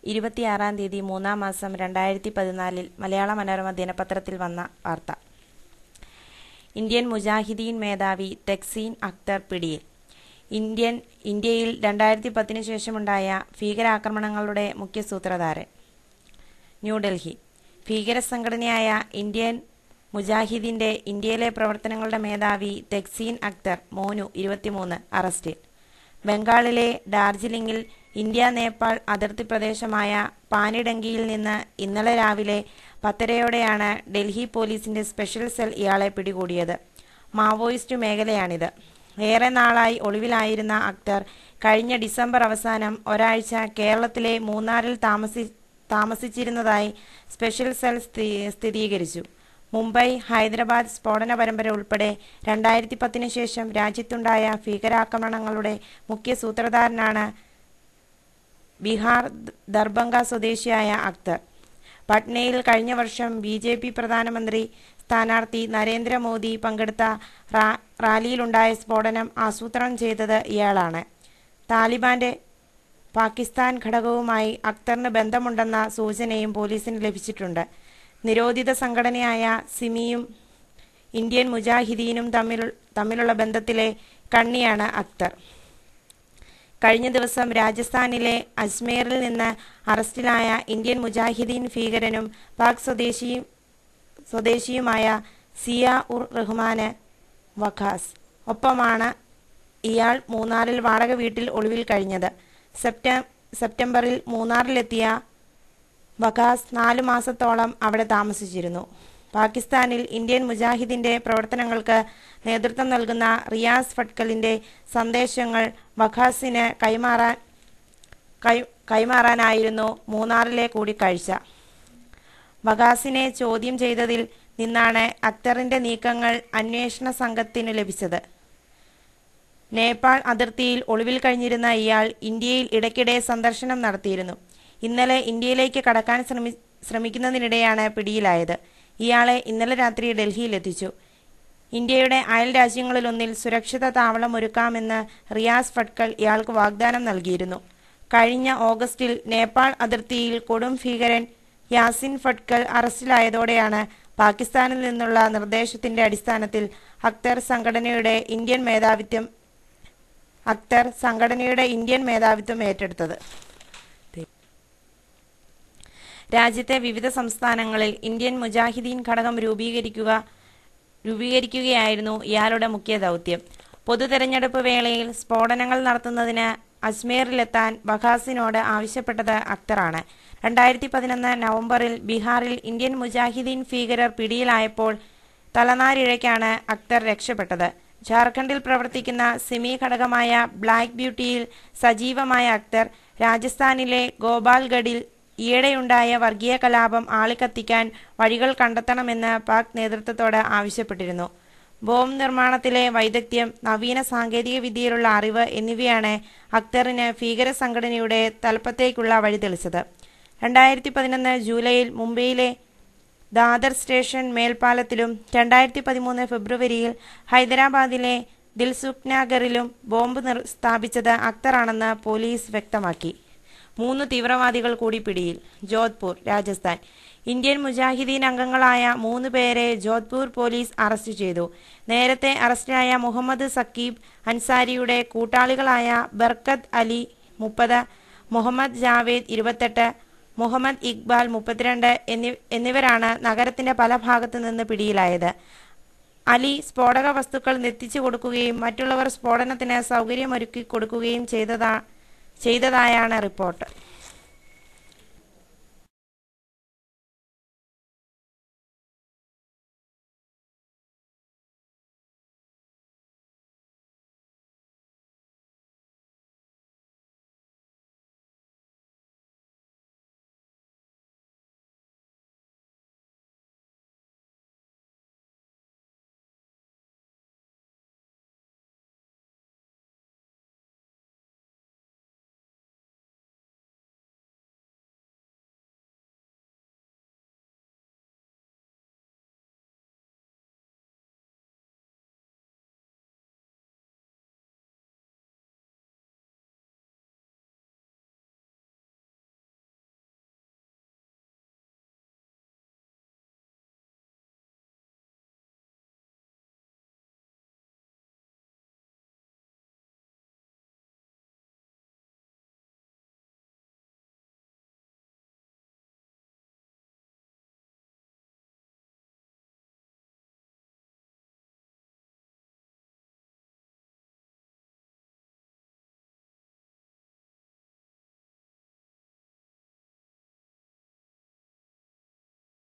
26-ാം തീയതി 3-ാം മാസം 2014 മലയാള മനോരമ ദിനപത്രത്തിൽ വന്ന വാർത്ത. ഇന്ത്യൻ മുജാഹിദീൻ മേധാവി തെക്സീൻ അക്തർ പിടിയിൽ. ഇന്ത്യയിൽ 2010 ശേഷമുണ്ടായ ഭീകരാക്രമണങ്ങളുടെ മുഖ്യ സൂത്രധാരൻ. ന്യൂഡൽഹി. ഭീകരസംഘടനയായ ഇന്ത്യൻ മുജാഹിദീന്റെ ഇന്ത്യയിലെ പ്രവർത്തനങ്ങളുടെ മേധാവി തെക്സീൻ അക്തർ മോനു 23 അറസ്റ്റിൽ. ബംഗാളിലെ ഡാർജിലിംഗിൽ ഇന്ത്യ നേപ്പാൾ അതിർത്തി പ്രദേശമായ പാനിഡങ്കിയിൽ നിന്ന് ഇന്നലെ രാവിലെ 10:30-യോടെയാണ് ഡൽഹി പോലീസിന്റെ സ്പെഷ്യൽ സെൽ ഇയാളെ പിടികൂടിയത്. മാവോയിസ്റ്റ് മേഖലയാണിത്. ഏറെ നാളായി ഒളിവിലായിരുന്ന അക്തർ കഴിഞ്ഞ ഡിസംബർ അവസാനം ഒരാഴ്ച കേരളത്തിലെ മൂന്നാറിൽ താമസിച്ചിരുന്നതായി സ്പെഷ്യൽ സെൽ സ്ഥിരീകരിച്ചു. മുംബൈ, ഹൈദരാബാദ് സ്ഫോടന പരമ്പര ഉൾപ്പെടെ 2010 ശേഷം രാജ്യത്തുണ്ടായ ഭീകരാക്രമണങ്ങളുടെ മുഖ്യ സൂത്രധാരനാണ് ബീഹാർ ദർഭംഗ സ്വദേശിയായ അക്തർ. പട്നയിൽ കഴിഞ്ഞ വർഷം BJP പ്രധാനമന്ത്രി സ്ഥാനാർത്ഥി നരേന്ദ്രമോദി പങ്കെടുത്ത റാലിയിലുണ്ടായ സ്ഫോടനം ആസൂത്രണം ചെയ്തത് ഇയാളാണ്. താലിബാന്റെ പാകിസ്ഥാൻ ഘടകവുമായി അക്തറിന് ബന്ധമുണ്ടെന്ന സൂചനയും പോലീസിന് ലഭിച്ചിട്ടുണ്ട്. നിരോധിത സംഘടനയായ സിമിയും ഇന്ത്യൻ മുജാഹിദീനും തമ്മിലുള്ള ബന്ധത്തിലെ കണ്ണിയാണ് അക്തർ. കഴിഞ്ഞ ദിവസം രാജസ്ഥാനിലെ അജ്മീറിൽ നിന്ന് അറസ്റ്റിലായ ഇന്ത്യൻ മുജാഹിദീൻ ഭീകരനും പാക് സ്വദേശിയുമായ സിയാ ഉർ റഹ്മാന് വഖാസ് ഒപ്പമാണ് ഇയാൾ മൂന്നാറിൽ വാടക വീട്ടിൽ ഒളിവിൽ കഴിഞ്ഞത്. സെപ്റ്റംബറിൽ മൂന്നാറിലെത്തിയ വഖാസ് 4 മാസത്തോളം അവിടെ താമസിച്ചിരുന്നു. പാകിസ്ഥാനിൽ ഇന്ത്യൻ മുജാഹിദിന്റെ പ്രവർത്തനങ്ങൾക്ക് നേതൃത്വം നൽകുന്ന റിയാസ് ഫട്കലിന്റെ സന്ദേശങ്ങൾ വഖാസിന് കൈമാറാനായിരുന്നു മൂന്നാറിലെ കൂടിക്കാഴ്ച. വഖാസിനെ ചോദ്യം ചെയ്തതിൽ നിന്നാണ് അക്തറിന്റെ നീക്കങ്ങൾ അന്വേഷണ സംഘത്തിനു ലഭിച്ചത്. നേപ്പാൾ അതിർത്തിയിൽ ഒളിവിൽ കഴിഞ്ഞിരുന്ന ഇയാൾ ഇന്ത്യയിൽ ഇടയ്ക്കിടെ സന്ദർശനം നടത്തിയിരുന്നു. ഇന്നലെ ഇന്ത്യയിലേക്ക് കടക്കാൻ ശ്രമിക്കുന്നതിനിടെയാണ് പിടിയിലായത്. ഇയാളെ ഇന്നലെ രാത്രി ഡൽഹിയിലെത്തിച്ചു. ഇന്ത്യയുടെ അയൽ രാജ്യങ്ങളിലൊന്നിൽ സുരക്ഷിത താവളം ഒരുക്കാമെന്ന് റിയാസ് ഫട്കൽ ഇയാൾക്ക് വാഗ്ദാനം നൽകിയിരുന്നു. കഴിഞ്ഞ ഓഗസ്റ്റിൽ നേപ്പാൾ അതിർത്തിയിൽ കൊടും ഭീകരൻ യാസിൻ ഫട്കൽ അറസ്റ്റിലായതോടെയാണ് പാകിസ്ഥാനിൽ നിന്നുള്ള നിർദ്ദേശത്തിന്റെ അടിസ്ഥാനത്തിൽ അക്തർ സംഘടനയുടെ ഇന്ത്യൻ മേധാവിത്വം ഏറ്റെടുത്തത്. രാജ്യത്തെ വിവിധ സംസ്ഥാനങ്ങളിൽ ഇന്ത്യൻ മുജാഹിദീൻ ഘടകം രൂപീകരിക്കുകയായിരുന്നു ഇയാളുടെ മുഖ്യ ദൗത്യം. പൊതുതെരഞ്ഞെടുപ്പ് വേളയിൽ സ്ഫോടനങ്ങൾ നടത്തുന്നതിന് അജ്മീറിലെത്താൻ വഖാസിനോട് ആവശ്യപ്പെട്ടത് അക്തറാണ്. 2011 നവംബറിൽ ബീഹാറിൽ ഇന്ത്യൻ മുജാഹിദീൻ ഭീകരർ പിടിയിലായപ്പോൾ തലനാരിഴയ്ക്കാണ് അക്തർ രക്ഷപ്പെട്ടത്. ജാർഖണ്ഡിൽ പ്രവർത്തിക്കുന്ന സിമി ഘടകമായ ബ്ലാക്ക് ബ്യൂട്ടിയിൽ സജീവമായ അക്തർ രാജസ്ഥാനിലെ ഗോപാൽഗഡിൽ ഈയിടെയുണ്ടായ വർഗീയ കലാപം ആളിക്കത്തിക്കാൻ വഴികൾ കണ്ടെത്തണമെന്ന് പാക് നേതൃത്വത്തോട് ആവശ്യപ്പെട്ടിരുന്നു. ബോംബ് നിർമ്മാണത്തിലെ വൈദഗ്ധ്യം, നവീന സാങ്കേതിക വിദ്യയിലുള്ള അറിവ് എന്നിവയാണ് അക്തറിന് ഭീകര സംഘടനയുടെ തലപ്പത്തേക്കുള്ള വഴി തെളിച്ചത്. 2011 ജൂലൈയിൽ മുംബൈയിലെ ദാദർ സ്റ്റേഷൻ മേൽപ്പാലത്തിലും 2013 ഫെബ്രുവരിയിൽ ഹൈദരാബാദിലെ ദിൽസുഖ്നഗറിലും ബോംബ് സ്ഥാപിച്ചത് അക്തറാണെന്ന് പോലീസ് വ്യക്തമാക്കി. 3 തീവ്രവാദികൾ കൂടി പിടിയിൽ. ജോധ്പൂർ, രാജസ്ഥാൻ. ഇന്ത്യൻ മുജാഹിദീൻ അംഗങ്ങളായ 3 പേരെ ജോധ്പൂർ പോലീസ് അറസ്റ്റ് ചെയ്തു. നേരത്തെ അറസ്റ്റിലായ മുഹമ്മദ് സക്കീബ് അൻസാരിയുടെ കൂട്ടാളികളായ ബർക്കത്ത് അലി 30, മുഹമ്മദ് ജാവേദ് 28, മുഹമ്മദ് ഇക്ബാൽ 32 എന്നിവരാണ് നഗരത്തിന്റെ പല ഭാഗത്തു നിന്ന് പിടിയിലായത്. അലി സ്ഫോടക വസ്തുക്കൾ എത്തിച്ചു കൊടുക്കുകയും മറ്റുള്ളവർ സ്ഫോടനത്തിന് സൗകര്യമൊരുക്കി കൊടുക്കുകയും ചെയ്തതായാണ് റിപ്പോർട്ട്.